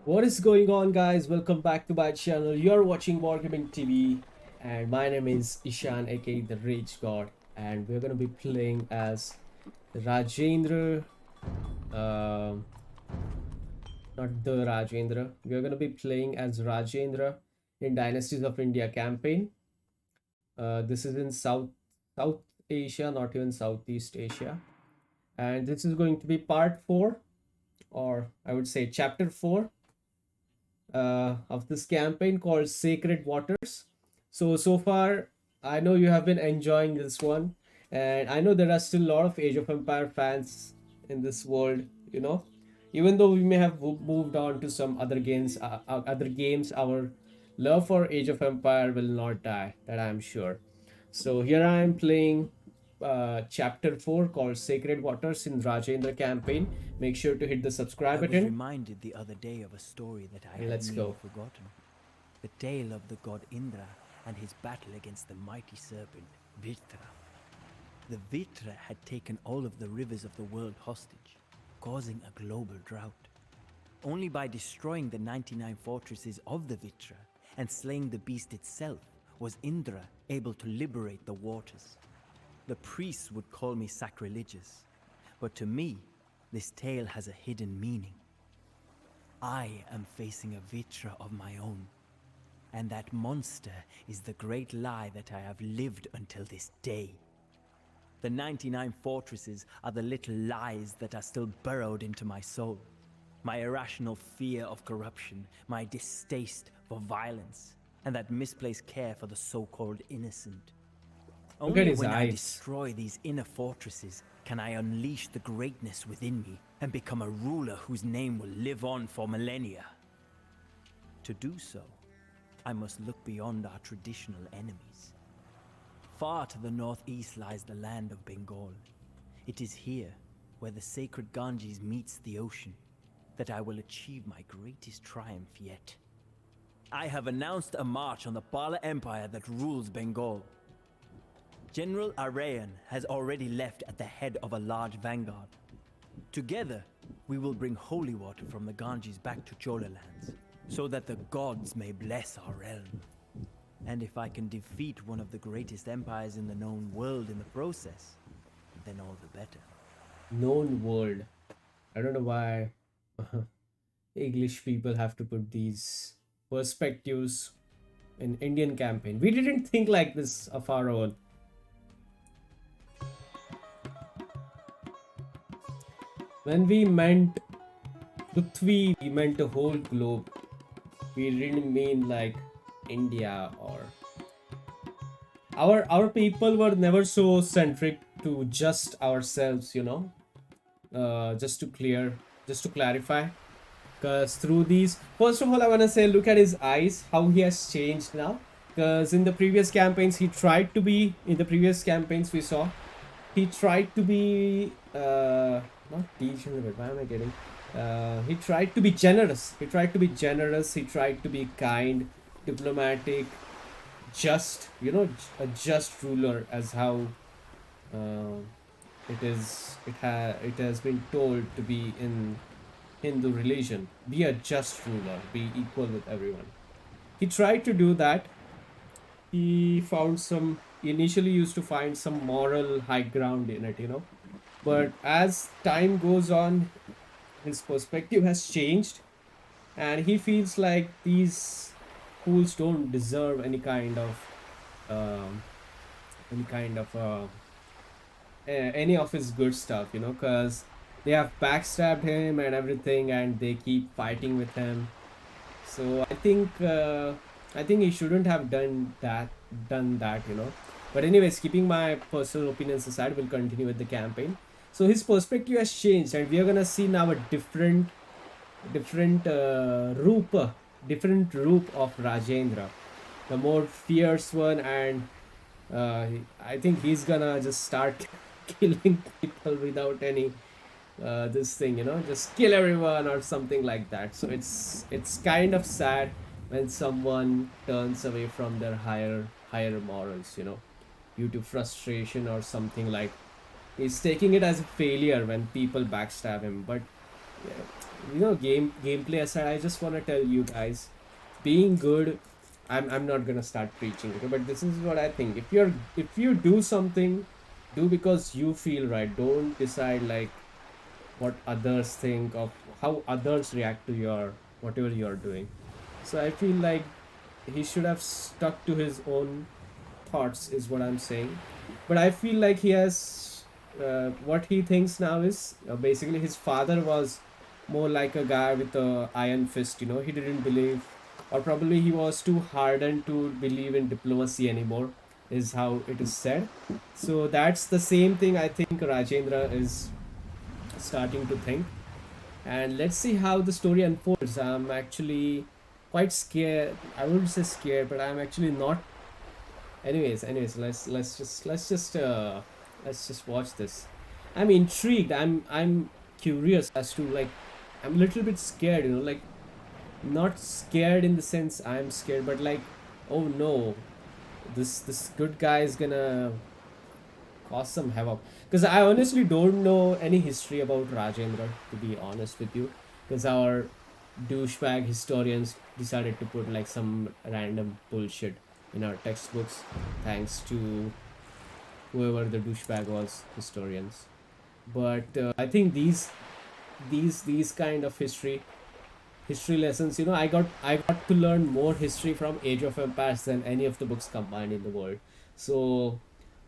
What is going on, guys? Welcome back to my channel. You're watching Wargaming TV, and my name is Ishan, aka the Rage God, and we're gonna be playing as Rajendra. Um, Not the Rajendra. We're gonna be playing as Rajendra in Dynasties of India campaign. This is in South Asia, not even Southeast Asia, and this is going to be part 4, or I would say chapter 4 of this campaign called Sacred Waters. So far, I know you have been enjoying this one, and I know there are still a lot of Age of Empire fans in this world. Even though we may have moved on to some other games, our love for Age of Empire will not die. That I am sure. So here I am playing chapter 4 called Sacred Waters in Rajendra campaign. Make sure to hit the subscribe I was button. reminded the other day of a story that I Let's had go. nearly forgotten. The tale of the god Indra and his battle against the mighty serpent, Vritra. The Vritra had taken all of the rivers of the world hostage, causing a global drought. Only by destroying the 99 fortresses of the Vritra and slaying the beast itself was Indra able to liberate the waters. The priests would call me sacrilegious, but to me, this tale has a hidden meaning. I am facing a Vritra of my own, and that monster is the great lie that I have lived until this day. The 99 fortresses are the little lies that are still burrowed into my soul. My irrational fear of corruption, my distaste for violence, and that misplaced care for the so-called innocent. Look at Only his when I eyes. destroy these inner fortresses can I unleash the greatness within me and become a ruler whose name will live on for millennia. To do so, I must look beyond our traditional enemies. Far to the northeast lies the land of Bengal. It is here, where the sacred Ganges meets the ocean, that I will achieve my greatest triumph yet. I have announced a march on the Pala Empire that rules Bengal. General Arayan has already left at the head of a large vanguard. Together, we will bring holy water from the Ganges back to Chola lands, so that the gods may bless our realm. And if I can defeat one of the greatest empires in the known world in the process, then all the better. Known world. I don't know why English people have to put these perspectives in Indian campaign. We didn't think like this of our own. When we meant Prithvi, we meant the whole globe. We didn't mean like India or our people were never so centric to just ourselves, just to clarify, because through these, first of all, I want to say, look at his eyes, how he has changed now. Because in the previous campaigns we saw he tried to be not degenerate, why am I getting he tried to be generous, he tried to be kind, diplomatic, just, a just ruler, as how uh, it has been told to be in Hindu religion. Be a just ruler, be equal with everyone. He tried to do that. He initially used to find some moral high ground in it, but as time goes on, his perspective has changed, and he feels like these fools don't deserve um, any kind of any of his good stuff, because they have backstabbed him and everything, and they keep fighting with him. So I think he shouldn't have done that. But anyways, keeping my personal opinions aside, we'll continue with the campaign. So his perspective has changed, and we are gonna see now a different different roop of Rajendra, the more fierce one, and uh, I think he's gonna just start killing people without any this thing, just kill everyone or something like that. So it's kind of sad when someone turns away from their higher morals, due to frustration or something. Like, he's taking it as a failure when people backstab him. But yeah, gameplay aside, I just want to tell you guys, being good, I'm not gonna start preaching, okay? But this is what I think. If you do something, do because you feel right. Don't decide like what others think of, how others react to your whatever you're doing. So I feel like he should have stuck to his own thoughts, is what I'm saying. But I feel like he has what he thinks now is basically his father was more like a guy with a iron fist. He didn't believe, or probably he was too hardened to believe in diplomacy anymore, is how it is said. So that's the same thing I think Rajendra is starting to think. And let's see how the story unfolds. I'm actually quite scared. I wouldn't say scared, but I'm actually not. Anyways, let's just watch this. I'm intrigued. I'm curious as to, like, I'm a little bit scared, like, not scared in the sense I'm scared, but like, oh no, this good guy is gonna cause some havoc. Because I honestly don't know any history about Rajendra, to be honest with you. Because our douchebag historians decided to put like some random bullshit in our textbooks, thanks to whoever the douchebag was, historians. But I think these kind of history lessons, I got to learn more history from Age of Empires than any of the books combined in the world. So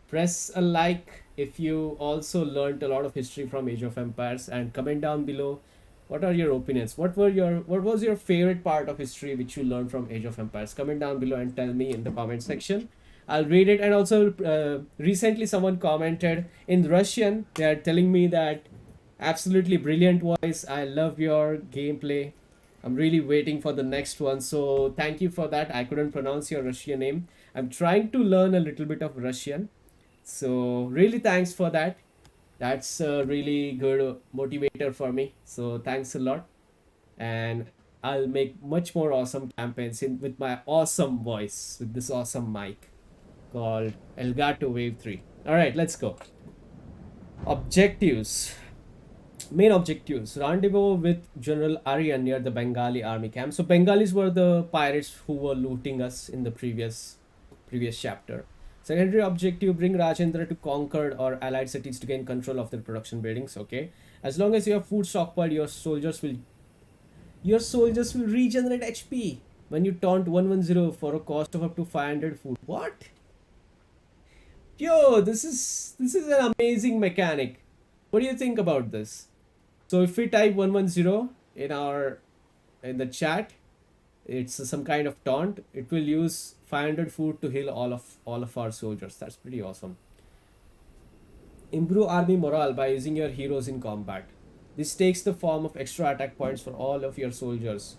press a like if you also learned a lot of history from Age of Empires, and comment down below what are your opinions. What was your favorite part of history which you learned from Age of Empires? Comment down below and tell me in the comment section. I'll read it. And also, recently someone commented in Russian. They are telling me that absolutely brilliant voice. I love your gameplay. I'm really waiting for the next one. So thank you for that. I couldn't pronounce your Russian name. I'm trying to learn a little bit of Russian. So really thanks for that. That's a really good motivator for me. So thanks a lot. And I'll make much more awesome campaigns with my awesome voice, with this awesome mic called Elgato Wave 3. Alright, let's go. Objectives. Main objectives: rendezvous with General Aryan near the Bengali army camp. So Bengalis were the pirates who were looting us in the previous chapter. Secondary objective: bring Rajendra to conquered or allied cities to gain control of their production buildings. Okay, as long as you have food stockpile, your soldiers will regenerate HP when you taunt 110 for a cost of up to 500 food. What? Yo, this is an amazing mechanic. What do you think about this? So if we type 110 in the chat, it's some kind of taunt. It will use 500 food to heal all of our soldiers. That's pretty awesome. Improve army morale by using your heroes in combat. This takes the form of extra attack points for all of your soldiers,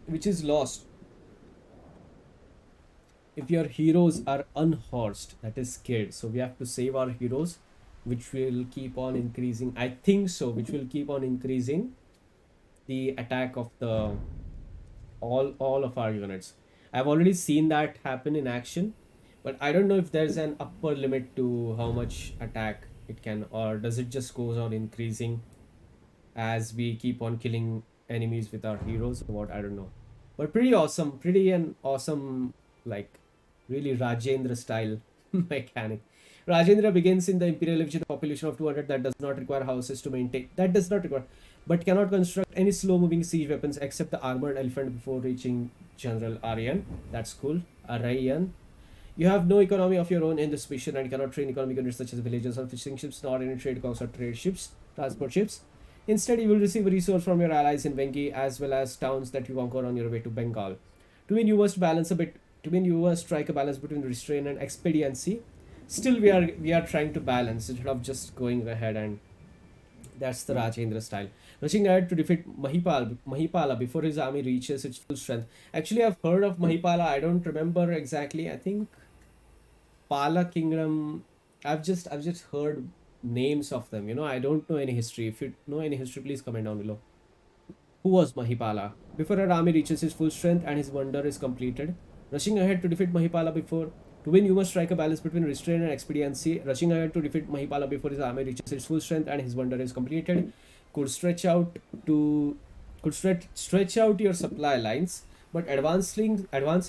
which is lost if your heroes are unhorsed, that is scared. So we have to save our heroes, which will keep on increasing. I think so, which will keep on increasing the attack of the all of our units. I've already seen that happen in action, but I don't know if there's an upper limit to how much attack it can, or does it just goes on increasing as we keep on killing enemies with our heroes, or what? I don't know. But pretty an awesome, like, really Rajendra style mechanic. Rajendra begins in the Imperial Legion population of 200 that does not require houses to maintain. That does not require, but cannot construct any slow-moving siege weapons except the armored elephant before reaching General Aryan. That's cool. Aryan. You have no economy of your own in this mission and cannot train economic units such as villages or fishing ships, nor any trade costs or trade ships, transport ships. Instead, you will receive a resource from your allies in Vengi as well as towns that you conquer on your way to Bengal. To win, you must balance a bit. To win, you must strike a balance between restraint and expediency. Still, we are trying to balance instead of just going ahead, and that's the Rajendra style. Rushing ahead to defeat Mahipala before his army reaches its full strength. Actually, I've heard of Mahipala. I don't remember exactly. I think Pala Kingdom. I've just heard names of them. I don't know any history. If you know any history, please comment down below. Who was Mahipala? Before her army reaches its full strength and his wonder is completed. Rushing ahead to defeat Mahipala before. To win, you must strike a balance between restraint and expediency. Rushing ahead to defeat Mahipala before his army reaches its full strength and his wonder is completed. could stretch out to stretch out your supply lines, but advancing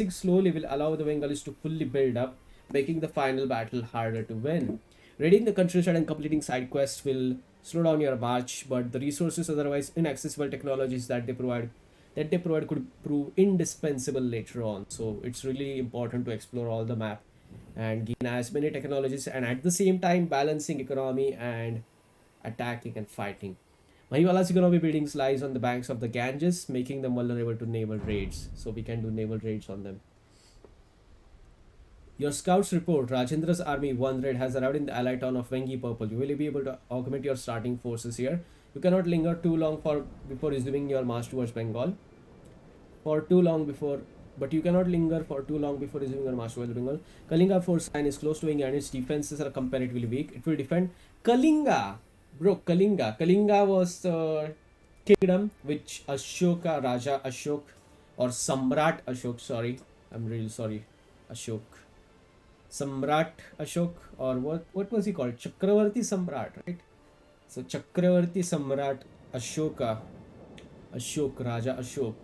slowly will allow the Bengalis to fully build up, making the final battle harder to win. Raiding the countryside and completing side quests will slow down your march, but the resources, otherwise inaccessible technologies that they provide could prove indispensable later on. So it's really important to explore all the map and gain as many technologies, and at the same time balancing economy and attacking and fighting. Mahiwala's economy buildings lies on the banks of the Ganges, making them vulnerable to naval raids. So we can do naval raids on them. Your scouts report Rajendra's army one raid has arrived in the allied town of Vengi Purple. You will be able to augment your starting forces here. You cannot linger too long before resuming your march towards Bengal. But you cannot linger for too long before resuming your march towards Bengal. Kalinga force line is close to India and its defenses are comparatively weak. It will defend Kalinga. Bro, Kalinga was the kingdom which Ashoka, Raja Ashok, or Samrat Ashok, sorry. I'm really sorry. Ashok. Samrat Ashok, or what was he called? Chakravarti Samrat, right? So Chakravarti Samrat Ashoka, Raja Ashok,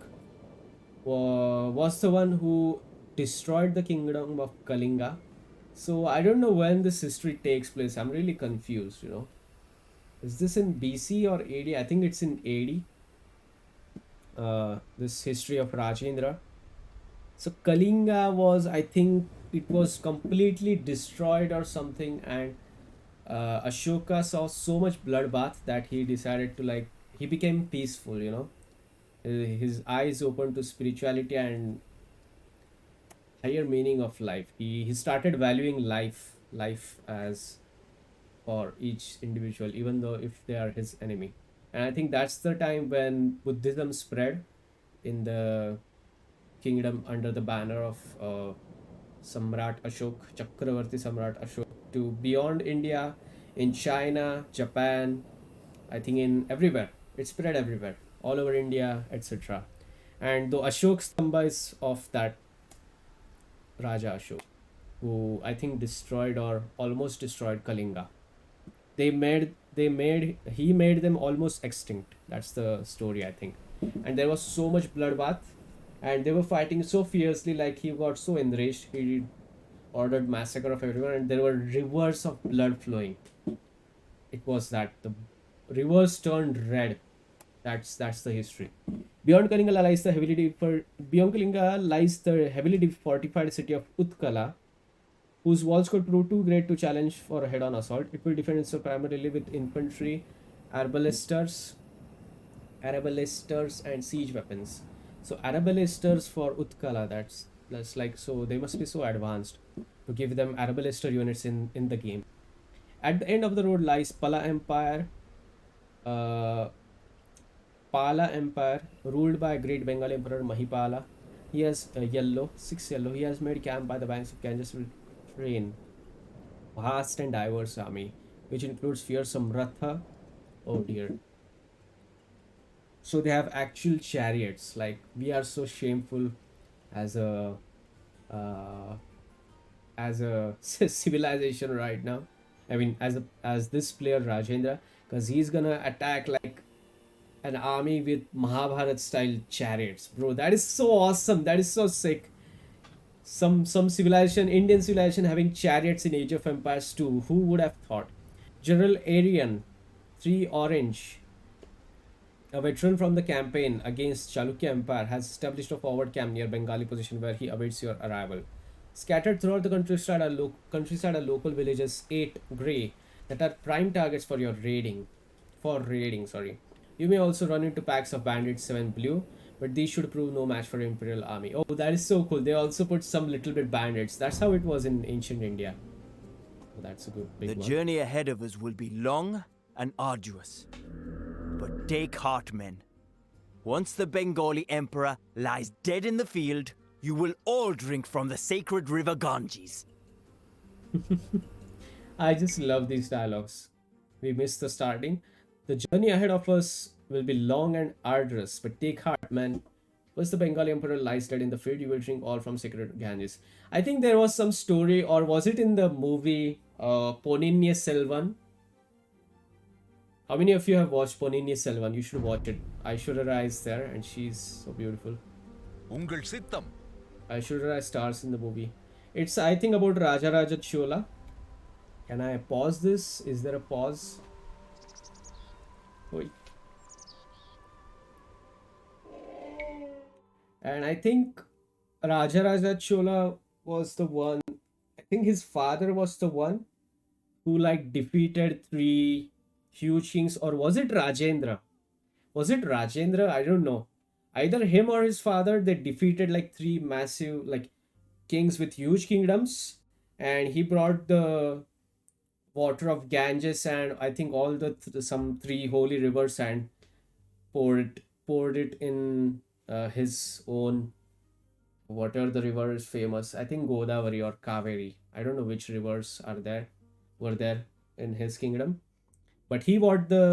was the one who destroyed the kingdom of Kalinga. So I don't know when this history takes place. I'm really confused, you know. Is this in BC or AD? I think it's in AD. This history of Rajendra. So Kalinga was, I think it was completely destroyed or something, and Ashoka saw so much bloodbath that he decided to, like, he became peaceful, you know. His eyes opened to spirituality and higher meaning of life. He started valuing life as for each individual, even though if they are his enemy. And I think that's the time when Buddhism spread in the kingdom under the banner of Samrat Ashok, Chakravarti Samrat Ashok, to beyond India, in China, Japan, I think in everywhere. It spread everywhere, all over India, etc. And though Ashok Stamba is of that Raja Ashok, who I think destroyed or almost destroyed Kalinga. He made them almost extinct. That's the story, I think. And there was so much bloodbath, and they were fighting so fiercely, like he got so enraged, he ordered massacre of everyone, and there were rivers of blood flowing. It was that the rivers turned red. That's the history. Beyond Kalinga lies the heavily fortified city of Utkala, whose walls could prove too great to challenge for a head-on assault. It will defend itself primarily with infantry, arbalesters, and siege weapons. So arbalesters for Utkala, that's like, so they must be so advanced to give them arbalester units in the game. At the end of the road lies Pala Empire. Pala Empire, ruled by great Bengal Emperor Mahipala. He has six yellow. He has made camp by the banks of Ganges with train vast and diverse army, which includes fearsome Ratha. Oh dear. So they have actual chariots. Like, we are so shameful as a civilization right now. I mean, as this player Rajendra, because he's gonna attack like an army with Mahabharat style chariots, bro. That is so awesome. That is so sick. Some civilization, Indian civilization, having chariots in Age of Empires 2. Who would have thought? General Arian, 3 orange, a veteran from the campaign against Chalukya Empire, has established a forward camp near Bengali position where he awaits your arrival. Scattered throughout the countryside are local villages 8 grey that are prime targets for your raiding. Sorry. You may also run into packs of bandits 7 blue, but these should prove no match for Imperial army. Oh, that is so cool. They also put some little bit bandits. That's how it was in ancient India. Oh, that's a good big one. The journey ahead of us will be long and arduous. But take heart, men. Once the Bengali emperor lies dead in the field, you will all drink from the sacred river Ganges. I just love these dialogues. We missed the starting. The journey ahead of us will be long and arduous, but take heart, man. Once the Bengali emperor lies dead in the field, you will drink all from sacred Ganges. I think there was some story, or was it in the movie Ponniyin Selvan? How many of you have watched Ponniyin Selvan? You should watch it. Aishwarya Rai is there and she's so beautiful. உங்கள் சித்தம் Aishwarya Rai stars in the movie. It's, I think, about Rajaraja Chola. Can I pause this? Is there a pause? Oi. And I think Rajaraja Chola was the one, I think his father was the one who like defeated 3 huge kings, or was it Rajendra? Was it Rajendra? I don't know. Either him or his father, they defeated like 3 massive like kings with huge kingdoms, and he brought the water of Ganges and I think all the some 3 holy rivers and poured it in his own, whatever the river is famous. I think Godavari or Kaveri. I don't know which rivers were there in his kingdom, but he bought the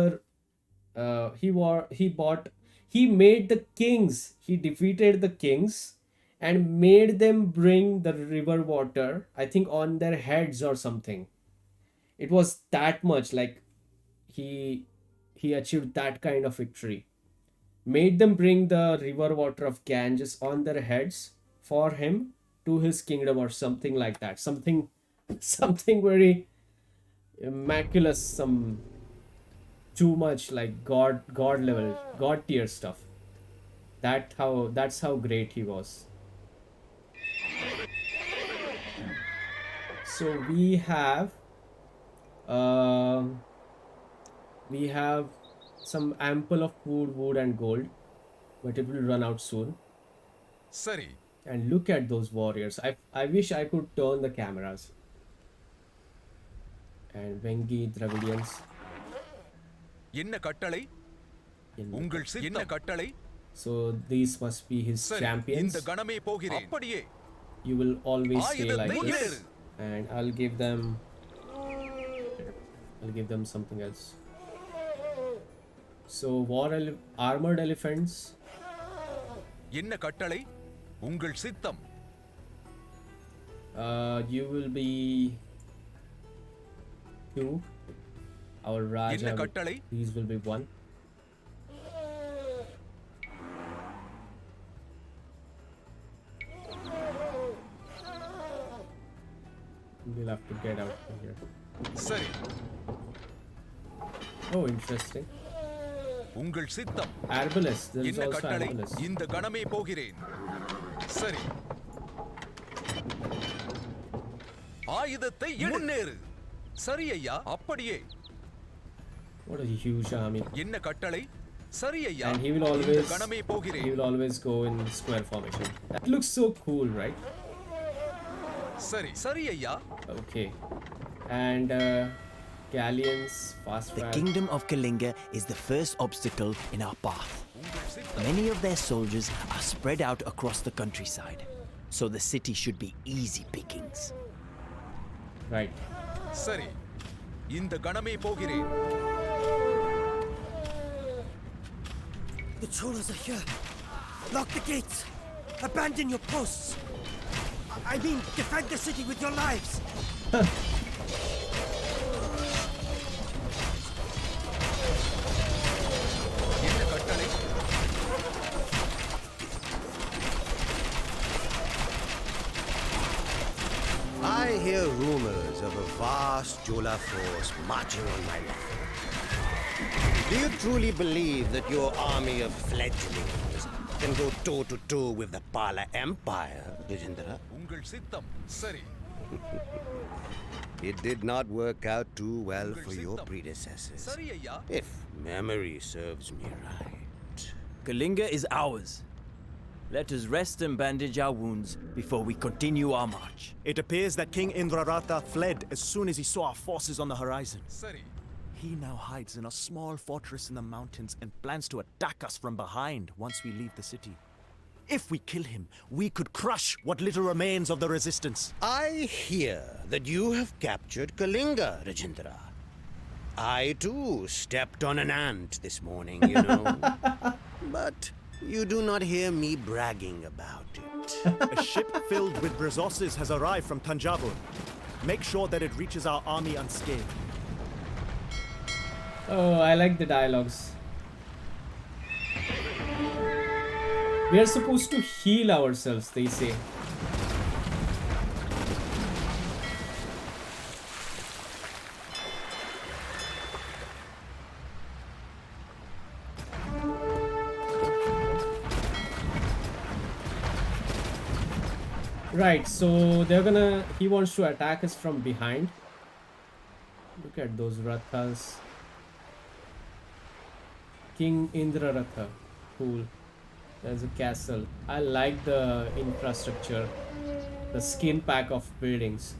he made the kings, he defeated the kings and made them bring the river water, I think, on their heads or something. It was that much, like he achieved that kind of victory, made them bring the river water of Ganges on their heads for him to his kingdom or something like that. Something very miraculous, some too much like god level, god tier stuff. That's how great he was. So we have some ample of food, wood and gold, but it will run out soon. சரி And look at those warriors. I wish I could turn the cameras. And Vengi Dravidians. என்ன கட்டளை உங்கள் சித்தம் என்ன கட்டளை So these must be his சரி champions. இந்த கணமே போகிறேன் அப்படியே You will always stay ஆயுதத்தை like this. முன்னேறு. And I'll give them something else. So armored elephants. என்ன கட்டளை உங்கள் சித்தம் You will be 2. Our Raja. என்ன கட்டளை These will be 1. We'll have to get out from here. சரி Oh, interesting. உங்கள் சித்தம் Arbalest. There is என்ன also கட்டளை Arbalest. இந்த கணமே போகிறேன் சரி ஆயுதத்தை முன்னேறு சரி ஐயா அப்படியே What a huge army. என்ன கட்டளை சரி ஐயா And he will இந்த கணமே always போகிறேன் go in square formation. That looks so cool, right? சரி சரி ஐயா Okay. And galleons, fast The travel. kingdom of Kalinga is the first obstacle in our path. உங்கள் சித்தம் Many of their soldiers are spread out across the countryside, so the city should be easy pickings. Right. சரி இந்த கணமே போகிறேன் The Cholas are here. Lock the gates. Abandon your posts. I mean, defend the city with your lives. என்ன கட்டளை I hear rumors of a vast Jola force marching on my land. Do you truly believe that your army of fledglings can go toe-to-toe with the Pala Empire, Rajendra? உங்கள் சித்தம் சரி It did not work out too well for your predecessors, சரி ஐயா if memory serves me right. Kalinga is ours. Let us rest and bandage our wounds before we continue our march. It appears that King Indraratha fled as soon as he saw our forces on the horizon. சரி He now hides in a small fortress in the mountains and plans to attack us from behind once we leave the city. If we kill him, we could crush what little remains of the resistance. I hear that you have captured Kalinga, Rajendra. I too stepped on an ant this morning, you know. But you do not hear me bragging about it. A ship filled with resources has arrived from Tanjavur. Make sure that it reaches our army unscathed. Oh, I like the dialogues. We are supposed to heal ourselves, they say. Right, so he wants to attack us from behind. Look at those Rathas. King Indra Ratha. Cool. There's a castle. I like the infrastructure. The skin pack of buildings.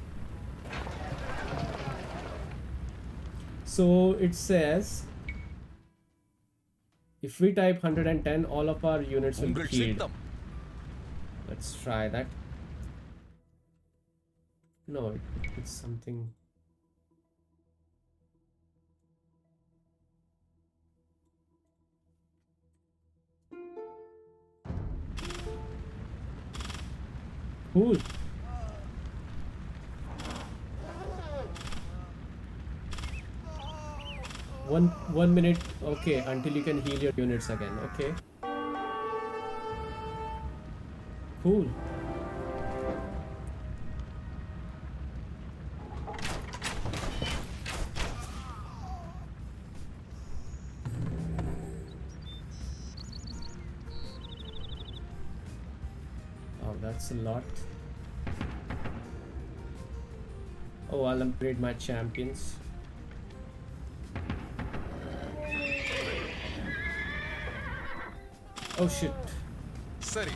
So it says if we type 110, all of our units will be உங்கள் healed. சித்தம் Let's try that. No, it's something. Cool. One minute. Okay, until you can heal your units again. Okay. Cool. Oh, that's a lot. Oh, I'll upgrade my champions. Oh shit. சரி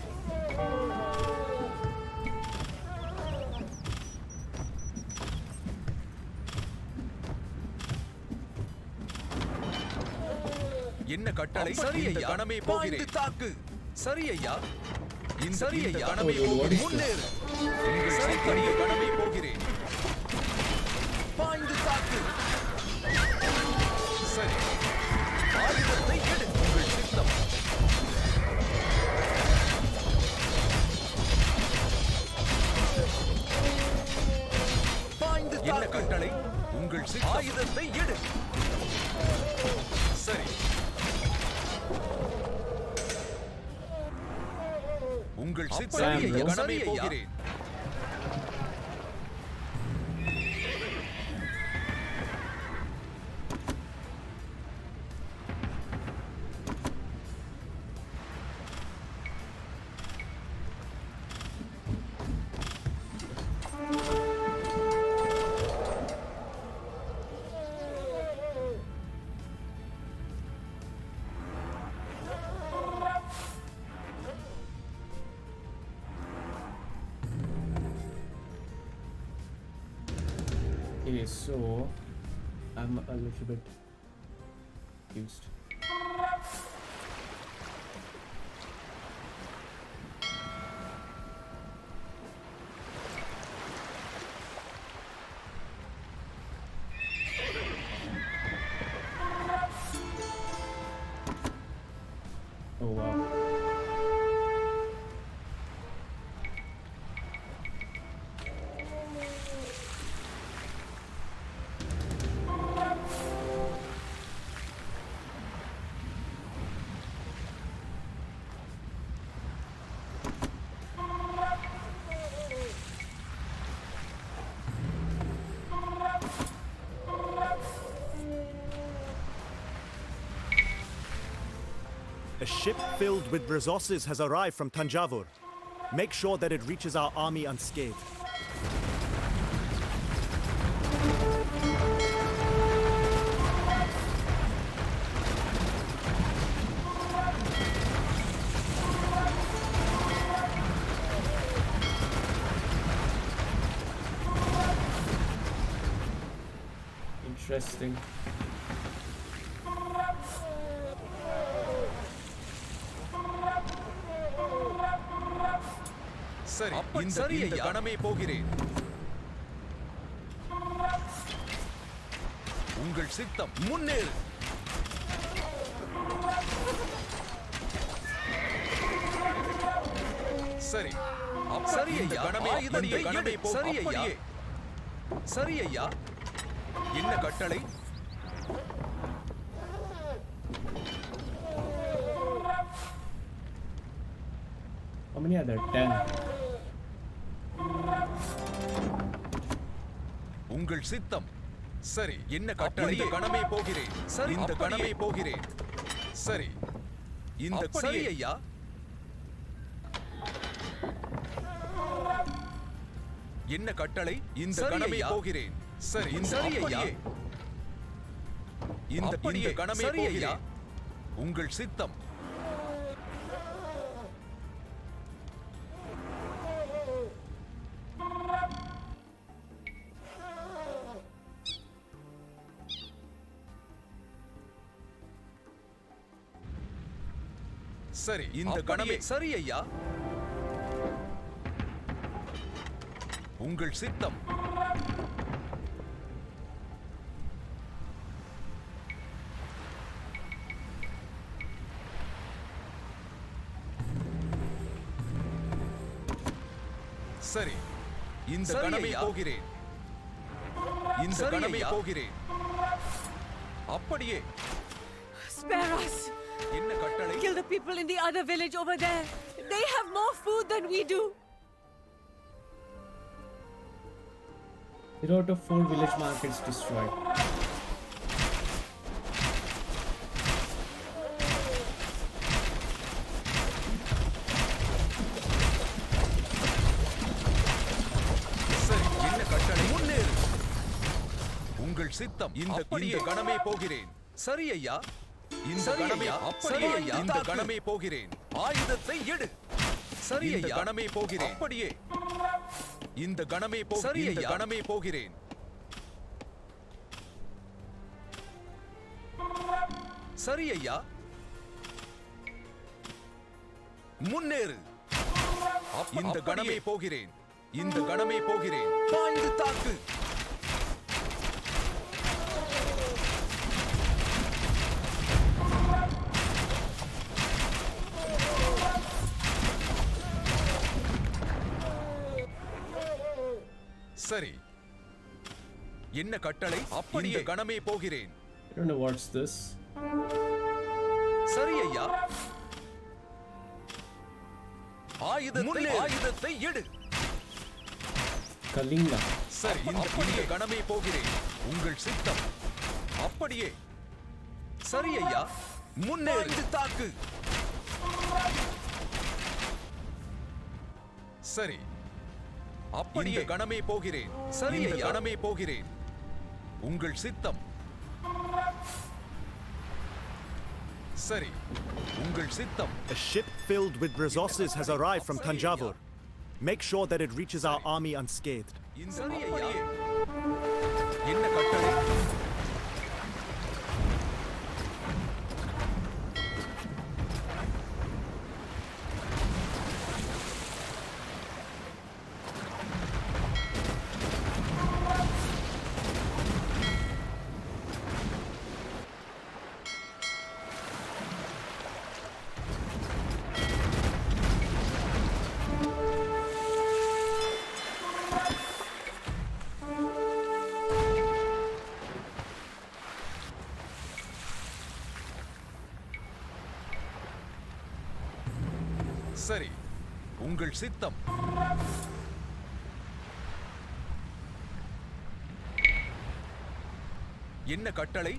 என்ன கட்டளை சரி ஐயா கணமே போகிறேன் தாக்கு சரி ஐயா இந்த சரி ஐயா கணமே போகிறேன் முன்னேறு உங்கள் சரி கணமே போகிறேன் பாய்ந்து தாக்கு சரி ஆயுதத்தை எடு உங்கள் சித்தம் பாய்ந்து என்ன கட்டளை உங்கள் சித்தம் ஆயுதத்தை எடு சரி உங்கள் சித்தம் கணமே போகிறேன் Okay, so I'm a little bit confused. Oh wow. A ship filled with resources has arrived from Tanjavur. Make sure that it reaches our army unscathed. Interesting. சரி இந்த கணமே போகிறேன் உங்கள் சித்தம் முன்னேறு சரி சரி ஐயா கணமே சரி ஐயா சரி ஐயா என்ன கட்டளை many are there? 10. உங்கள் சித்தம். சரி, என்ன கட்டளை? இந்த கணமே போகிறேன். சரி, இந்த கணமே போகிறேன். சரி, இந்த சரி ஐயா. என்ன கட்டளை? இந்த கணமே போகிறேன். சரி, இந்த சரி ஐயா. இந்த கணமே போகிறேன். உங்கள் சித்தம். சரி, இந்த கணமே சரி ஐயா. உங்கள் சித்தம். சரி, இந்த கணமே போகிறேன். இந்த கணமே போகிறேன். அப்படியே. Spare us! என்ன கட்டளை? Kill the people in the other village over there. They have more food than we do. 0 out of 4 village markets destroyed. சரி, என்ன கட்டளை? முன்னேறு. உங்கள் சித்தம். இந்த கணமே போகிறேன். சரி ஐயா. இந்த கணமே அப்படியே ஐயா. இந்த கணமே போகிறேன். ஆயுதத்தை எடு. சரி ஐயா. கணமே போகிறேன். அப்படியே. இந்த கணமே சரி ஐயா. கணமே போகிறேன். சரி ஐயா. முன்னேறு. இந்த கணமே போகிறேன். இந்த கணமே போகிறேன். பாய்ந்து தாக்கு. சரி, என்ன கட்டளை? அப்படியே கணமே போகிறேன். I don't know what's this. சரி ஐயா. ஆயுதத்தை எடு. Kalinga. சரி, இந்த கணமே போகிறேன். உங்கள் சித்தம். அப்படியே. சரி ஐயா. முன்னேறு தாக்கு. சரி, அப்படியே கணமே போகிறேன். சரி ஐயா. கணமே போகிறேன். உங்கள் சித்தம். சரி, உங்கள் சித்தம். A ship filled with resources has arrived from Tanjavur. Make sure that it reaches our army unscathed. சரி ஐயா. என்ன கட்டளை? சரி, உங்கள் சித்தம். என்ன கட்டளை?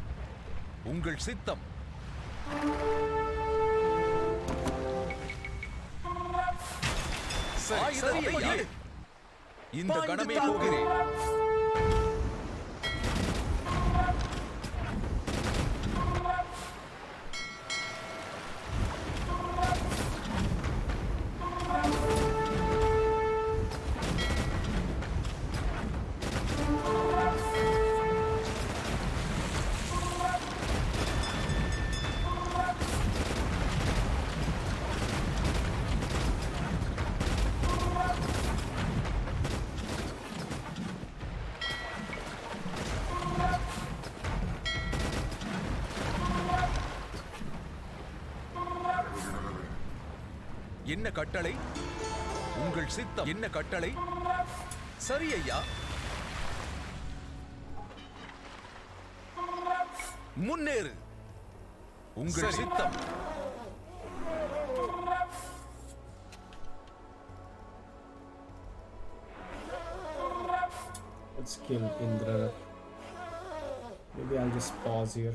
உங்கள் சித்தம். சரி ஐயா. இந்த கணமே போகிறேன். என்ன கட்டளை? உங்கள் சித்தம். என்ன கட்டளை? சரி ஐயா. முன்னேறு. உங்கள் சித்தம். Let's kill Indra. Maybe I'll just pause here.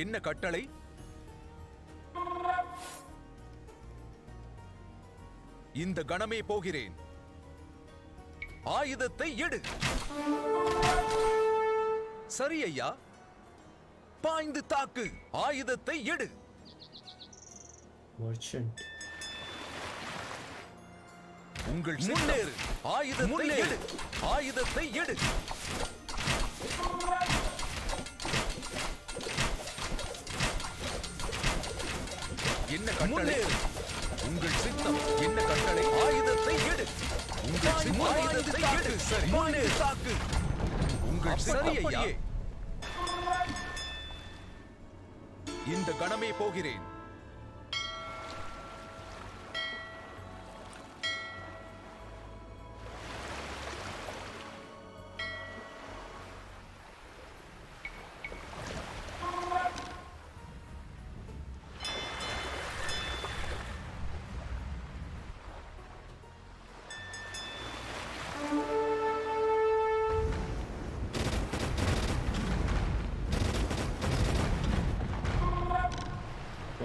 என்ன கட்டளை? இந்த கணமே போகிறேன். ஆயுதத்தை எடு. சரி ஐயா. பாய்ந்து தாக்கு. ஆயுதத்தை எடு. Merchant. உங்கள் முன்னேறு. ஆயுதத்தை எடு. ஆயுதத்தை எடு. என்ன கட்டளை? உங்கள் சித்தம் என்ன கட்டளை? ஆயுதத்தை எடு. உங்கள் சித்தம் ஆயுதத்தை எடு. சரி. முன்னேறு தாக்கு. உங்கள் சரி ஐயா. இந்த கணமே போகிறேன்.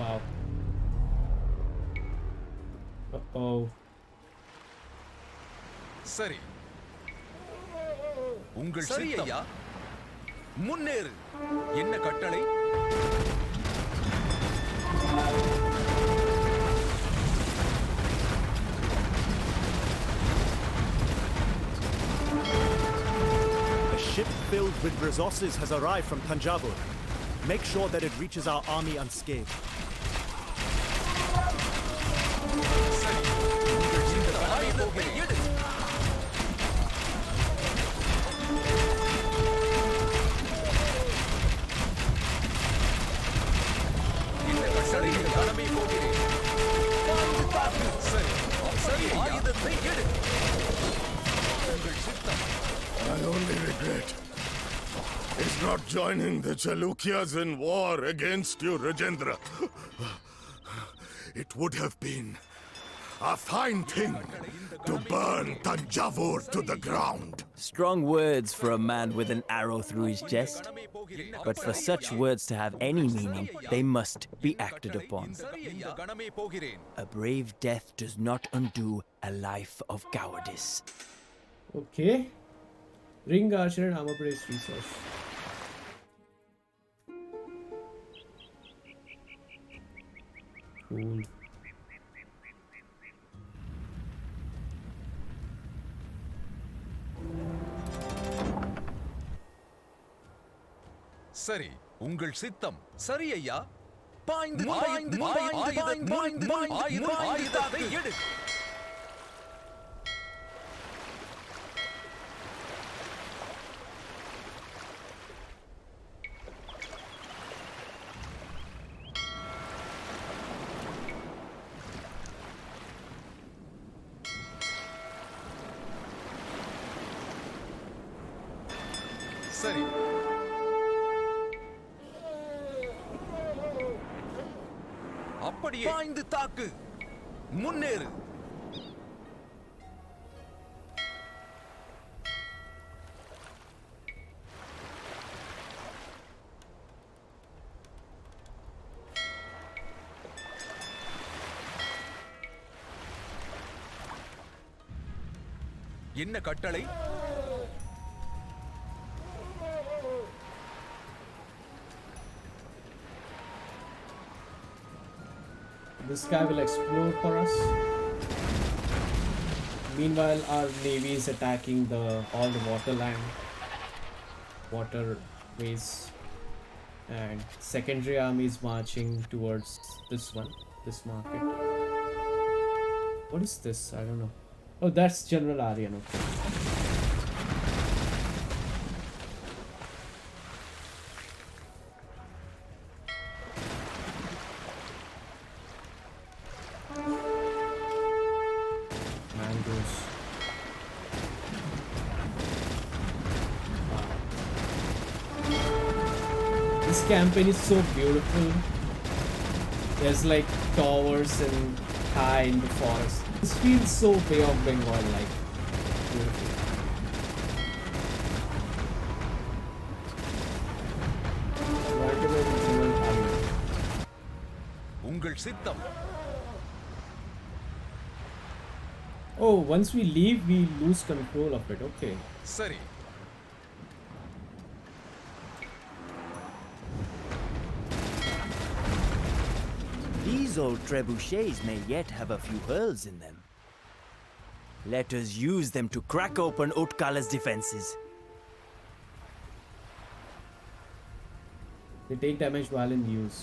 Wow. Uh-oh. சரி. உங்கள் சரி ஐயா. முன்னேறு. என்ன கட்டளை? A ship filled with resources has arrived from Thanjavur. Make sure that it reaches our army unscathed. சரி. உங்கள் சித்தம் ஆயுதத்தை எடு. இந்த கட்டளை இந்த கணமே போகிறேன். பாய்ந்து தாக்கு. சரி. சரி. ஆயுதத்தை எடு. உங்கள் சித்தம். My only regret is not joining the Chalukyas in war against you, Rajendra. It would have been a fine thing to burn Thanjavur to the ground. Strong words for a man with an arrow through his chest. But for such words to have any meaning, they must be acted upon. இந்த கணமே போகிறேன். A brave death does not undo a life of cowardice. Okay. Ring Archer and Armor Brace Resource. Cool. சரி. உங்கள் சித்தம். சரி ஐயா. பாய்ந்து பாய்ந்து பாய்ந்து ஆயுதத்தை எடு. சரி. அப்படியே பாய்ந்து தாக்கு. முன்னேறு. என்ன கட்டளை? This guy will explode for us. Meanwhile, our navy is attacking all the waterways, and secondary army is marching towards this market. What is this? I don't know. Oh, that's General Aryan. Okay. Mangoes. Wow. This campaign is so beautiful. There's like towers and high in the forest. This feels so Bay of Bengal like. Beautiful. உங்கள் சித்தம். Oh, once we leave, we lose control of it. Okay. சரி. These old trebuchets may yet have a few holes in them. Let us use them to crack open Utkala's defenses. They take damage while in use.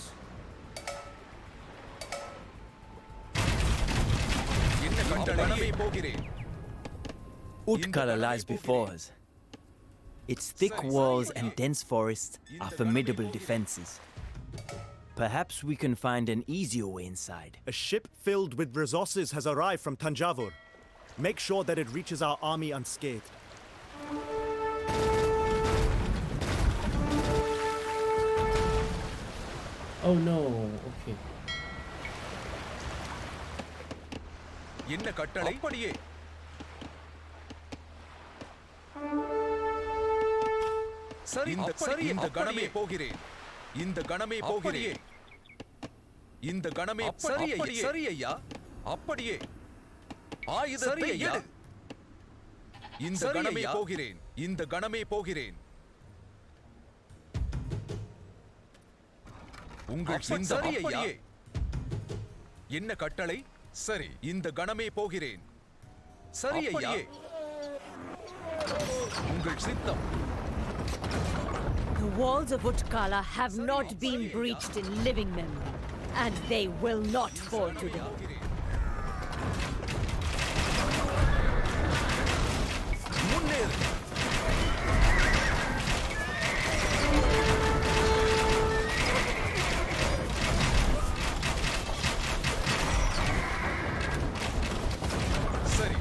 என்ன கட்டளை போகிறேன். Utkala lies before us. Its thick walls and dense forests are formidable defenses. Perhaps we can find an easier way inside. A ship filled with resources has arrived from Tanjavur. Make sure that it reaches our army unscathed. Oh no, okay. என்ன கட்டளை அப்படியே. சரி இந்த கணமே போகிறேன். இந்த கணமே போகிறேன். இந்த கணமே சரி ஐயா. அப்படியே. ஆயுதத்தை எடு. இந்த கணமே போகிறேன். இந்த கணமே போகிறேன். உங்கள் சித்தம் அப்படியே. என்ன கட்டளை? சரி இந்த கணமே போகிறேன். சரி ஐயா. உங்கள் சித்தம். The walls of Utkala have not been breached in living memory, and they will not fall today. முன்னேறு. சரி.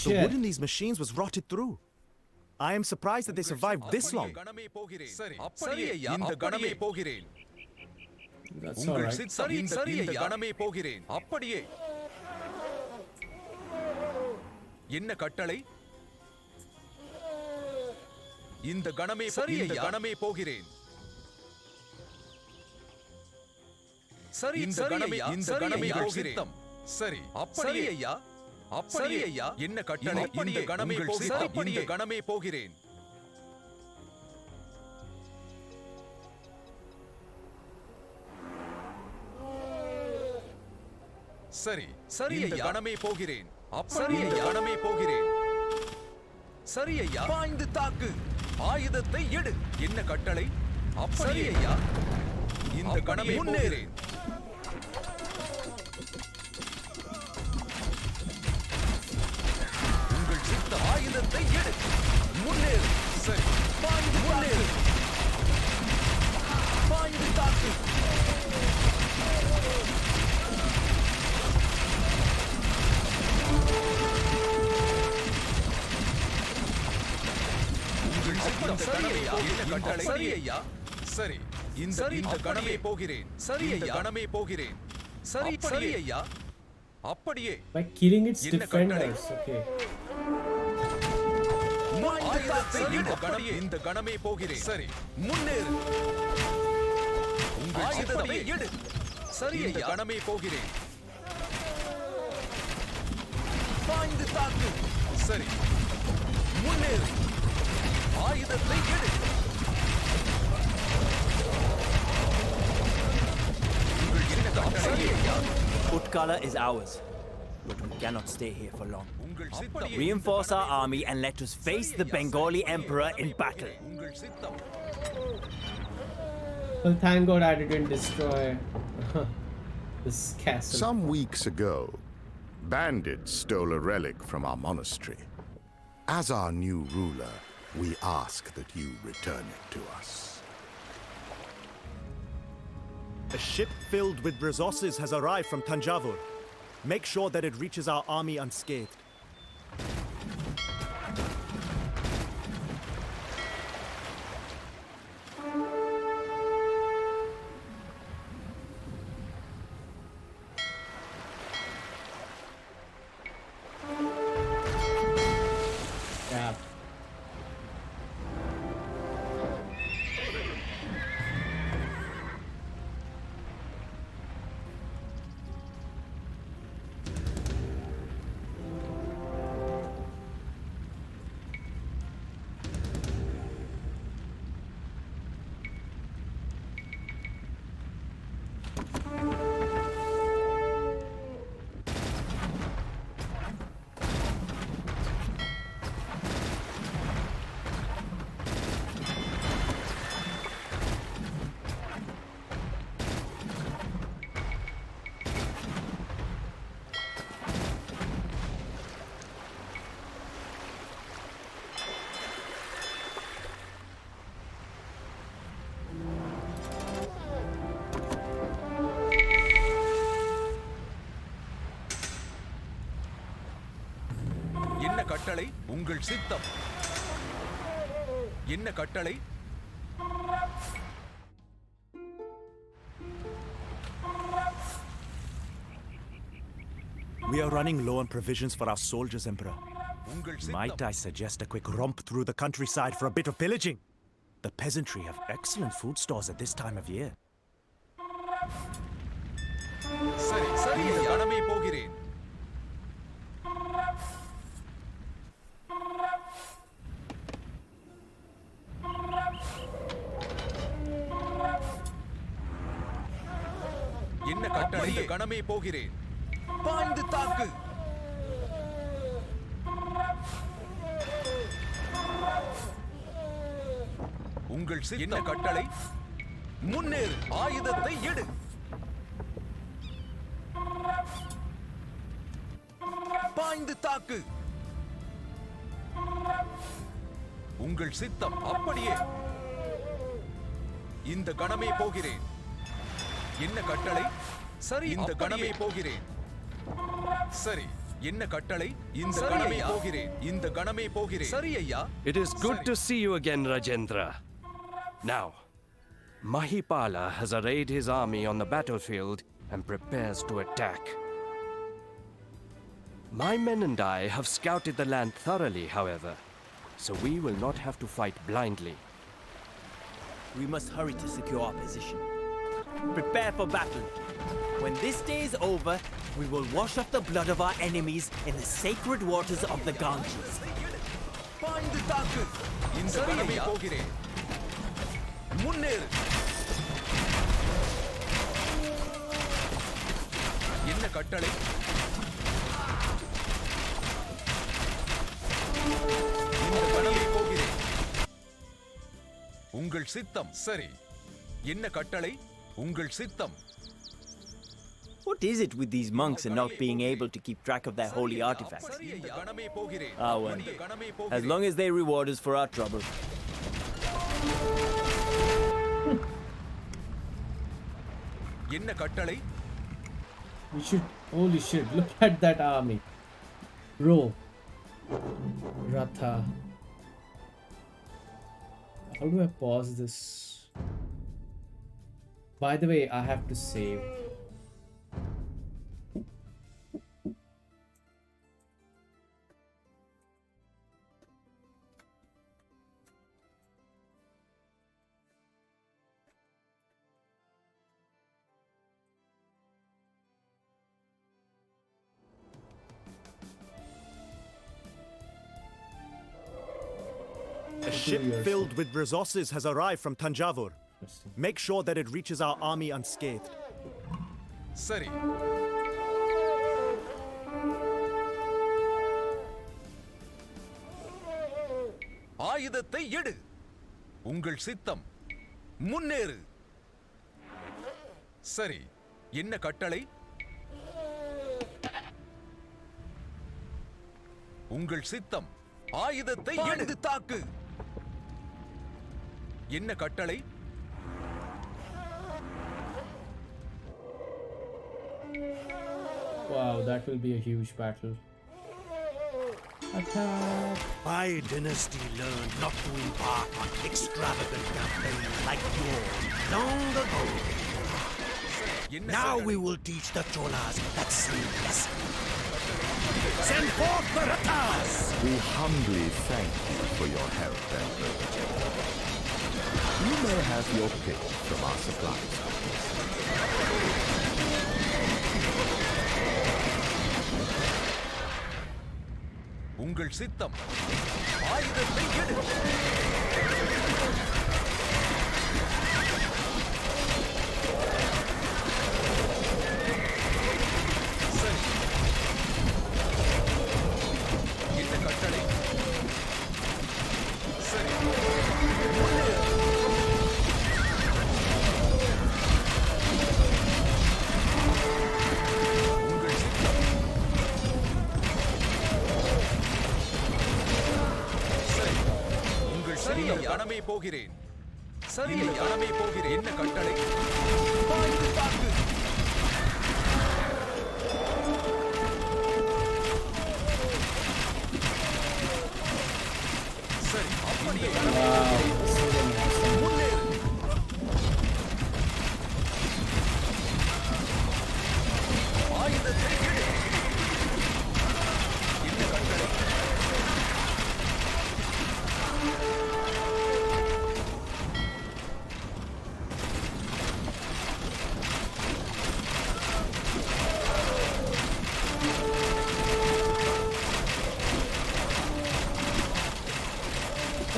The wood in these machines was rotted through. I am surprised that they survived this long. கணமே போகிறேன். சரி அப்படியே இந்த கணமே போகிறேன். That's உங்கள் alright. சித்தம் இந்த கணமே போகிறேன். அப்படியே. என்ன கட்டளை? இந்த கணமே இந்த கணமே போகிறேன். சரி இந்த கணமே போகிறேன். சரி அப்படியே ஐயா. அப்படியே ஐயா. என்ன கட்டளை? இந்த கணமே போகிறேன். இந்த கணமே போகிறேன். சரி இந்த கணமே போகிறேன். அப்படியே கணமே போகிறேன். சரி ஐயா. பாய்ந்து தாக்கு. ஆயுதத்தை எடு. என்ன கட்டளை? அப்படியே ஐயா. இந்த கணமே முன்னேறேன். உங்கள் சித்த ஆயுதத்தை எடு. முன்னேறு. சரி பாய்ந்து முன்னேறு. பாய்ந்து தாக்கு. சரி ஐயா. சரி இந்த கணமே போகிறேன். சரி இந்த கணமே போகிறேன். சரி ஐயா. அப்படியே. By killing its என்ன கட்டளை? defenders. Okay. இந்த கணமே போகிறேன். சரி முன்னேறு. உங்கள் ஆயுதத்தை எடு. சரி இந்த கணமே போகிறேன். பாய்ந்து தாக்கு. சரி முன்னேறு. ஆயுதத்தை எடு. உங்கள் என்ன கட்டளை? Utkala is ours, but we cannot stay here for long. உங்கள் சித்தம். Reinforce our army and let us face the Bengali emperor in battle. உங்கள் சித்தம். Well, thank God I didn't destroy this castle. Some weeks ago, bandits stole a relic from our monastery. As our new ruler, we ask that you return it to us. A ship filled with resources has arrived from Tanjavur. Make sure that it reaches our army unscathed. Yeah. என்ன கட்டளை உங்கள் சித்தம் என்ன கட்டளை We are running low on provisions for our soldiers, Emperor. உங்கள் Might சித்தம் I suggest a quick romp through the countryside for a bit of pillaging? The peasantry have excellent food stores at this time of year. சரி சரி கணமே போகிறேன் என்ன கட்டளை கணமே போகிறேன் பாய்ந்து தாக்கு உங்கள் என்ன கட்டளை முன்னேறு ஆயுதத்தை எடு பாய்ந்து தாக்கு உங்கள் சித்தம் அப்படியே இந்த கணமே போகிறேன் என்ன கட்டளை சரி இந்த கணமே போகிறேன் சரி என்ன கட்டளை இந்த கணமே போகிறேன் இந்த கணமே போகிறேன் சரி ஐயா It is good to see you again, Rajendra. Now, Mahipala has arrayed his army on the battlefield and prepares to attack. My men and I have scouted the land thoroughly, however, so we will not have to fight blindly. We must hurry to secure our position. Prepare for battle. When this day is over, we will wash off the blood of our enemies in the sacred waters of the Ganges. பாய்ந்து தாக்கு இந்த கணமே போகிறேன் முன்னேறு என்ன கட்டளை இந்த கணமே போகிறேன் உங்கள் சித்தம் சரி என்ன கட்டளை உங்கள் சித்தம் What is it with these monks and not being able to keep track of their holy artifacts? சரி இந்த கணமே போகிறேன் Ah, well. இந்த கணமே As போகிறேன் long as they reward us for our trouble. என்ன கட்டளை We should. Holy shit! Look at that army, bro. Ratha. How do I pause this? By the way, I have to save. A ship filled with resources has arrived from Tanjavur. Interesting. Make sure that it reaches our army unscathed. சரி ஆயுதத்தை எடு உங்கள் சித்தம் முன்னேறு சரி என்ன கட்டளை உங்கள் சித்தம் ஆயுதத்தை எடுத்து தாக்கு என்ன கட்டளை Wow, that will be a huge battle. Attack! My dynasty learned not to embark on extravagant campaigns like yours long ago. Now we will teach the Cholas that same lesson. Send forth the Ratas! We humbly thank you for your help, Emperor. You may have your pick from our supplies. உங்கள் சித்தம் ஆயுதத்தை எடு. சரி. இந்த கட்டளை. சரி. உங்கள் சித்தம். சரி. உங்கள் சித்தம் கணமே போகிறேன். சரி கணமே போகிறேன். என்ன கட்டளை? பாய்ந்து தாக்கு. சரி அப்படியே முன்னேறு. ஆயுதத்தை எடு. என்ன கட்டளை?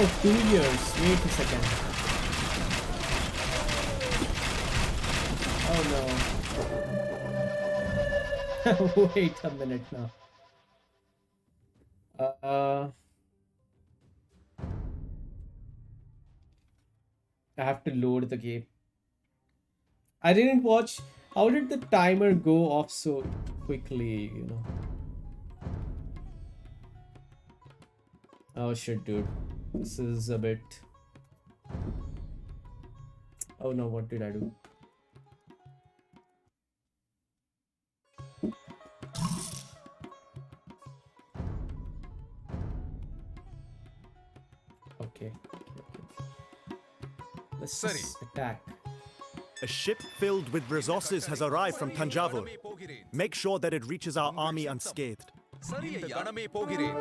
Oh, 2 years. Wait a second. Oh no. Wait a minute now. I have to load the game. I didn't watch. How did the timer go off so quickly, you know? Oh shit, dude. This is a bit... Oh no, what did I do? Okay. Let's just attack. A ship filled with resources has arrived from Tanjavur. Make sure that it reaches our army unscathed. சரி கணமே போகிறேன்.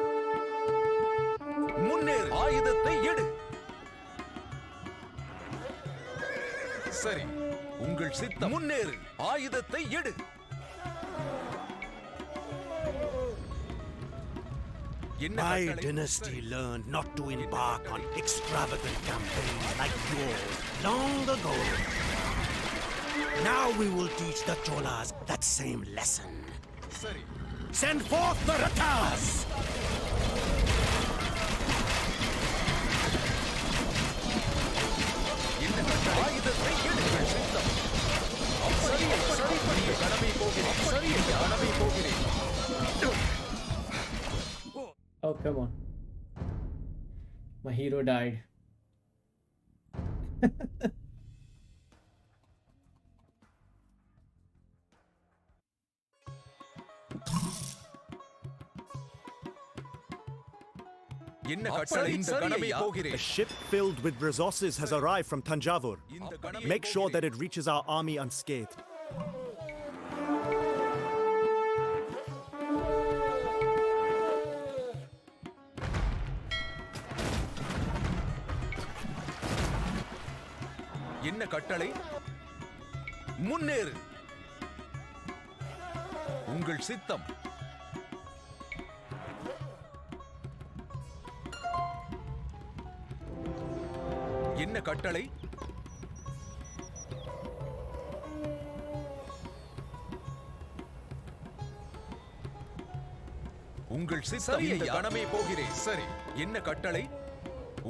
முன்னேறு. ஆயுதத்தை எடு. சரி உங்கள் சித்தம். முன்னேறு. ஆயுதத்தை எடு. My dynasty learned not to embark on extravagant campaigns like yours long ago. Now we will teach the Cholas that same lesson. சரி. Send forth the Ratas! என்ன கட்டளை? ஆயுதத்தை எடு. உங்கள் சித்தம். அப்படியே அப்படியே கணமே போகிறேன். அப்படியே கணமே போகிறேன். Oh, come on. My hero died. என்ன கட்டளை? இந்த கணமே A போகிறேன். ship filled with resources has arrived from Tanjavur. இந்த கணமே Make sure that it reaches our army unscathed. என்ன கட்டளை? முன்னேறு. உங்கள் சித்தம். என்ன கட்டளை? உங்கள் சித்தம். இந்த கணமே போகிறேன். சரி என்ன கட்டளை?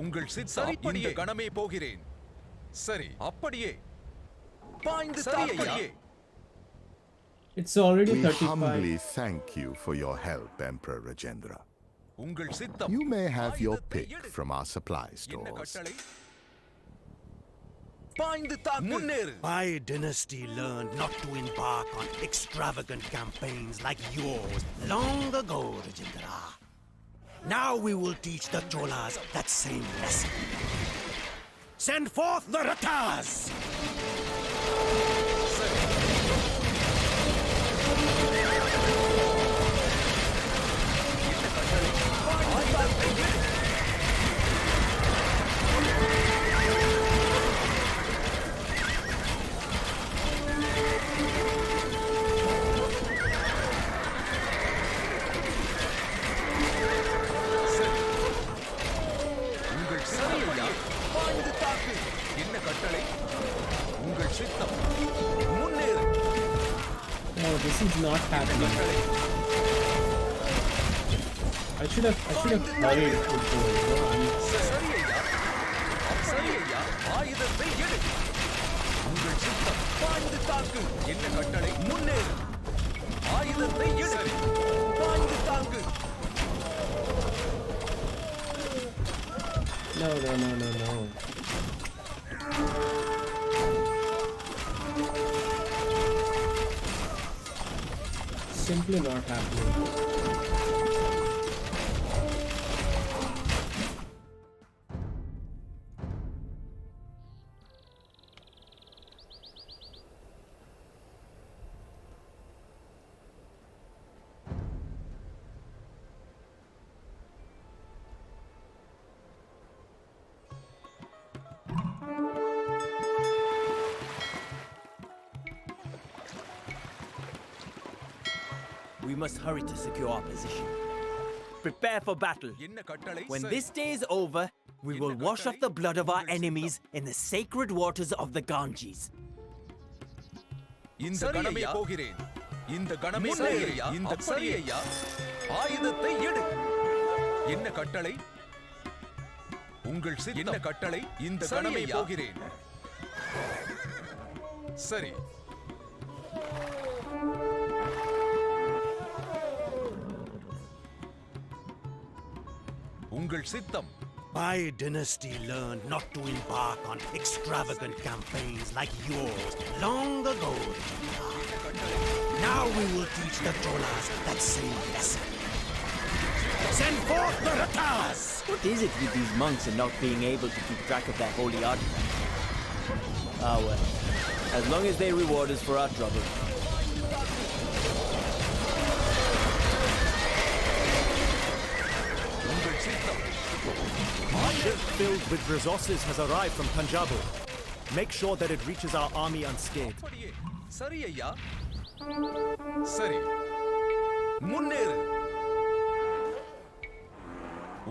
உங்கள் சித்தம். இந்த கணமே போகிறேன். சரி அப்படியே பாய்ந்து தாக்கு. It's already We 35. humbly thank you for your help, Emperor Rajendra. உங்கள் சித்தம். You may have your pick from our supply என்ன stores. கட்டளை? பாய்ந்து தாக்கு முன்னேறு My dynasty learned not to embark on extravagant campaigns like yours long ago, Rajendra. Now we will teach the Cholas that same lesson. Send forth the Ratas! No, this is not happening. I should have hurried before. சரியையா ஆயுதத்தை எடு உங்கள் சித்தம் பாய்ந்து தாக்கு என்ன கட்டளை முன்னேறு ஆயுதத்தை எடு பாய்ந்து தாக்கு No. Simply not happening. We must hurry to secure our position. Prepare for battle. என்ன கட்டளை When this day is over, we will wash off the blood of our enemies in the sacred waters of the Ganges. இந்த கணமே போகிறேன் இந்த கணமே போகிறேன் இந்த சரியையா ஆயுதத்தை எடு என்ன கட்டளை உங்கள் சித்தம் என்ன கட்டளை இந்த கணமே போகிறேன் சரி உங்கள் சித்தம் My dynasty learned not to embark on extravagant campaigns like yours long ago. Now we will teach the Cholas that same lesson. Send forth the Ratas! What is it with these monks and not being able to keep track of their holy artifact? Ah well, as long as they reward us for our trouble. உங்கள் சித்தம் A ship filled with resources has arrived from Punjabo. Make sure that it reaches our army unscathed. அப்படியே சரியையா சரி முன்னேறு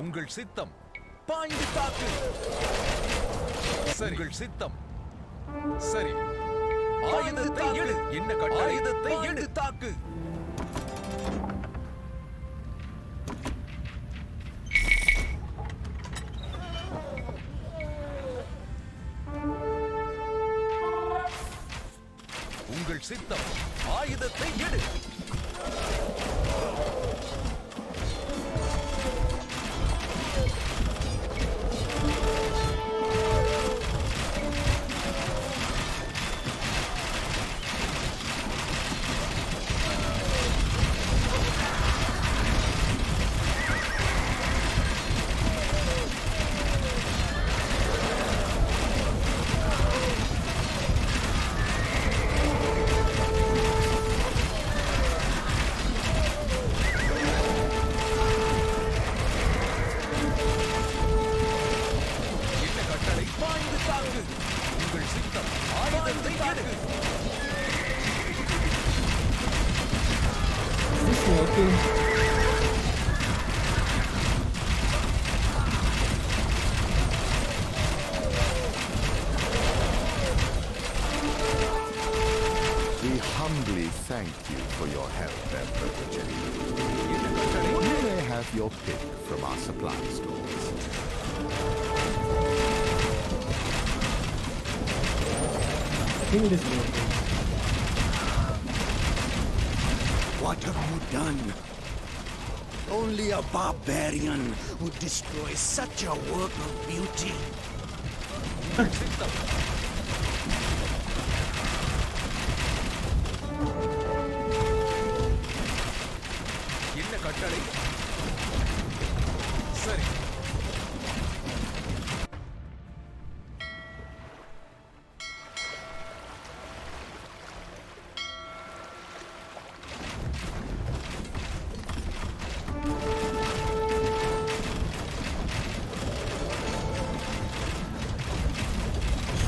உங்கள் சித்தம் பாய்ந்து தாக்கு சரி உங்கள் சித்தம் சரி ஆயுதத்தை எடு என்ன கட்டளை ஆயுதத்தை எடு தாக்கு உங்கள் சித்தம் ஆயுதத்தை எடு என்ன கட்டளை பாய்ந்து தாக்கு உங்கள் சித்தம் ஆயுதத்தை எடு Is this working? We humbly thank you for your help, Emperor Rajendra. என்ன கட்டளை You may have your pick from our supply stores. I think it is working. What have you done? Only a barbarian would destroy such a work of beauty. உங்கள் சித்தம்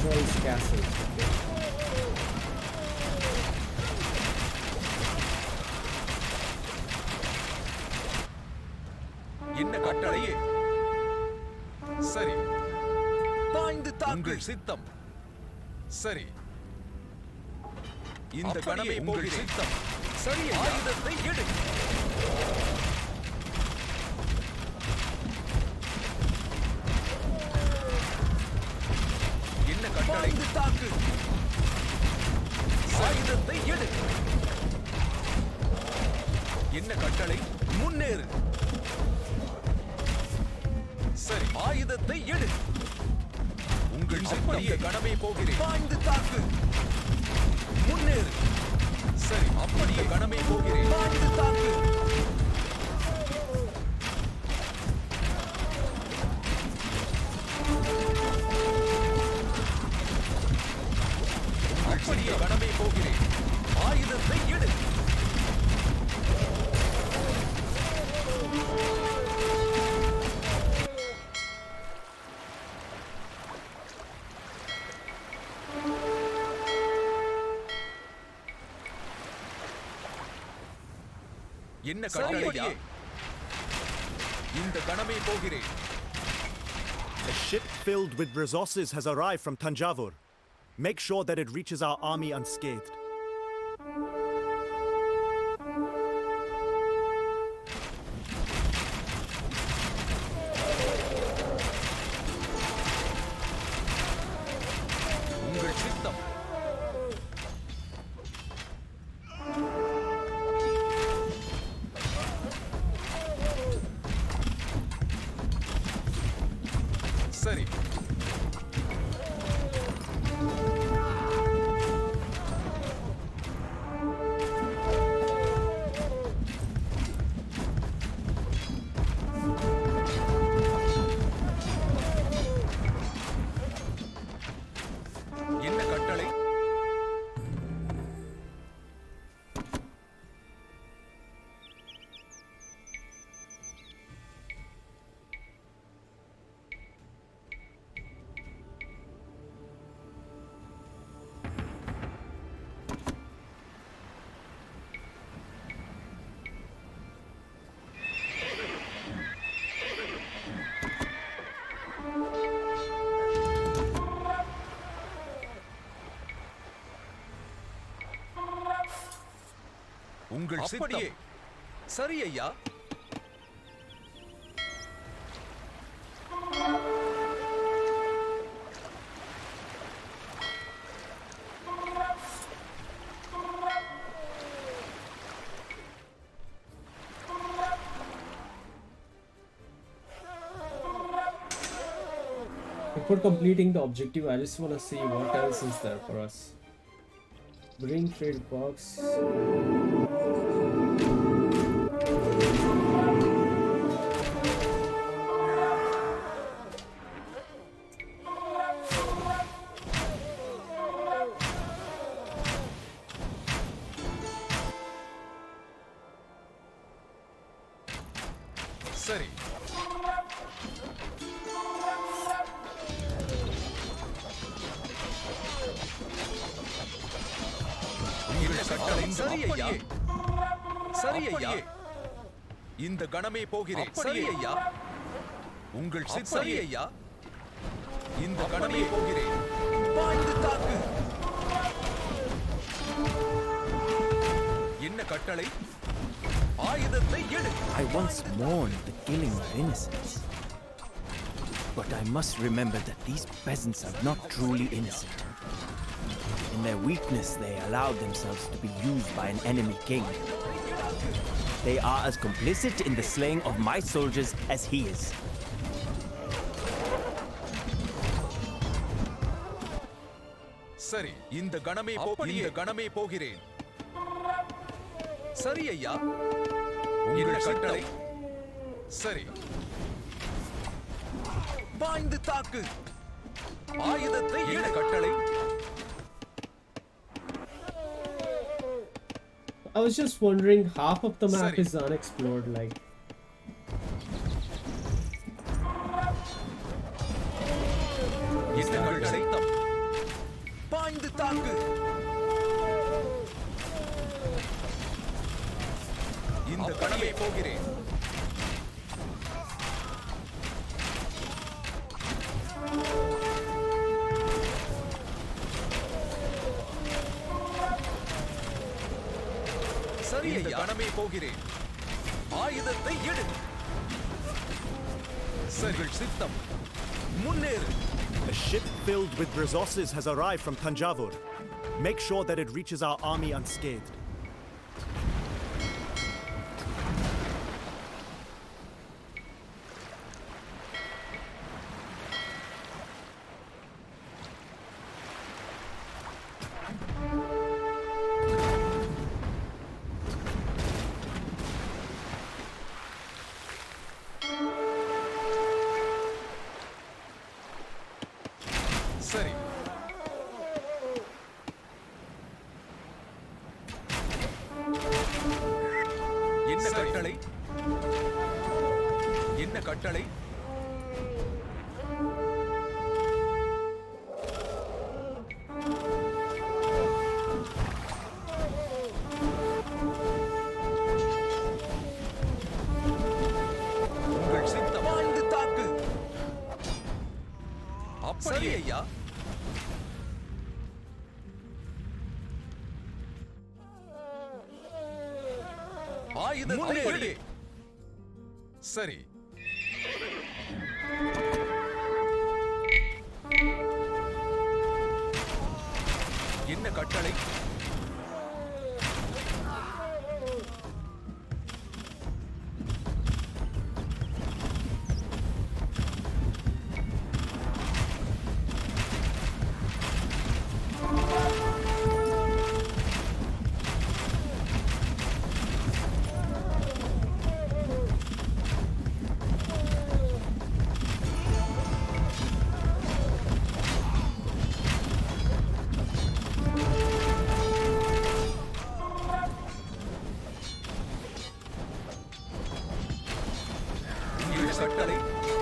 destroys castles. Okay. என்ன கட்டளையே சரி பாய்ந்து தாக்குங்கள் சித்தம் சரி இந்த கணமே உங்கள் சித்தம் சரி ஆயுதத்தை எடு என்ன கட்டளை தாக்கு ஆயுதத்தை எடு என்ன கட்டளை முன்னேறு சரி ஆயுதத்தை எடு உங்கள் அப்படியே கடமை போகிறேன் பாய்ந்து தாக்கு முன்னேறு சரி அப்படியே கடமை போகிறேன் பாய்ந்து தாக்கு அப்படியே கடமை போகிறேன் ஆயுதத்தை எடு என்ன கட்டளையா இந்த கணமே போகிறேன் A ship filled with resources has arrived from Tanjavur. Make sure that it reaches our army unscathed. உங்கள் சித்தம் சரி என்ன கட்டளை உங்கள் அப்படியே சரி ஐயா Before completing the objective, I just want to see what else is there for us. Bring trade box. சரி உங்கள் கட்டளை சரி ஐயா சரி ஐயா இந்த கணமே போகிறேன் சரி ஐயா உங்கள் சரி ஐயா இந்த கணமே போகிறேன் பாய்ந்து தாக்கு என்ன கட்டளை ஆயுதத்தை எடு I once mourned the killing of innocents. But I must remember that these peasants are not truly innocent. In their weakness, they allowed themselves to be used by an enemy king. They are as complicit in the slaying of my soldiers as he is. சரி இந்த கணமே போகிறேன் சரி ஐயா உங்கள் கட்டளை சரி பாய்ந்து தாக்கு ஆயுதத்தை எடு கட்டளை I was just wondering, half of the map Sorry. is unexplored, like. இந்த கட்டளை பாய்ந்து தாக்கு. இந்த கணமே போகிறேன். சரி ஐயா, கணமே போகிறேன். ஆயுதத்தை எடு. சரிகள் சித்தம். முன்னேறு. A ship filled with resources has arrived from Tanjavur. Make sure that it reaches our army unscathed. சரி. என்ன கட்டளை? என்ன கட்டளை? உங்கள் சித்தம். பாய்ந்து தாக்கு. சரி ஐயா. ஆயுதத்தை எடு. சரி. என்ன கட்டளை?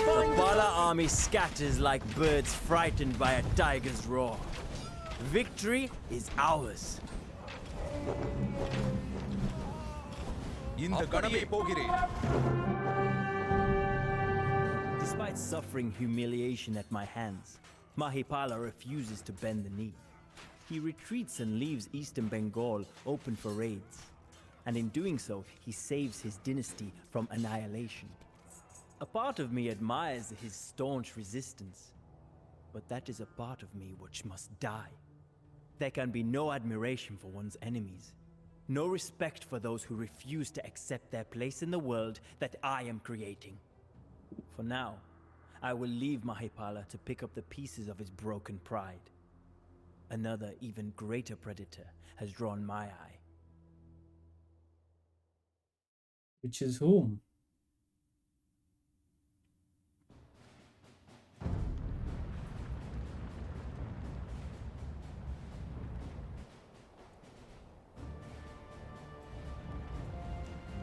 The Bala army scatters like birds frightened by a tiger's roar. Victory is ours. இந்த கணமே போகிறேன். Despite suffering humiliation at my hands, Mahipala refuses to bend the knee. He retreats and leaves eastern Bengal open for raids. And in doing so, he saves his dynasty from annihilation. A part of me admires his staunch resistance, but that is a part of me which must die. There can be no admiration for one's enemies, no respect for those who refuse to accept their place in the world that I am creating. For now, I will leave Mahipala to pick up the pieces of his broken pride. Another, even greater predator has drawn my eye. Which is whom?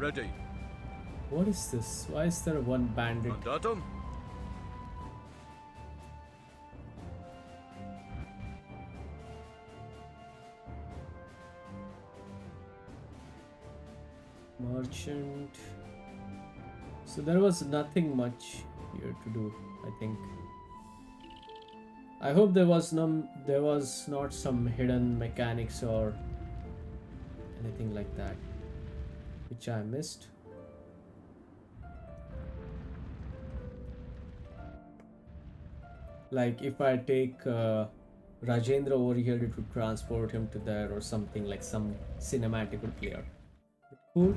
Ready. What is this? Why is there one bandit? Mandatum. Merchant. So there was nothing much here to do, I think. I hope there was not some hidden mechanics or anything like that which I missed. Like if I take Rajendra over here, it would transport him to there or something, like some cinematic would play out. Cool.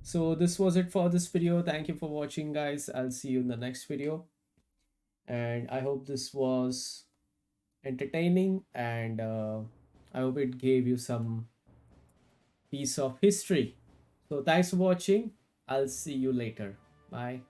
So this was it for this video. Thank you for watching, guys. I'll see you in the next video. And I hope this was entertaining, and I hope it gave you some piece of history. So thanks for watching. I'll see you later. Bye.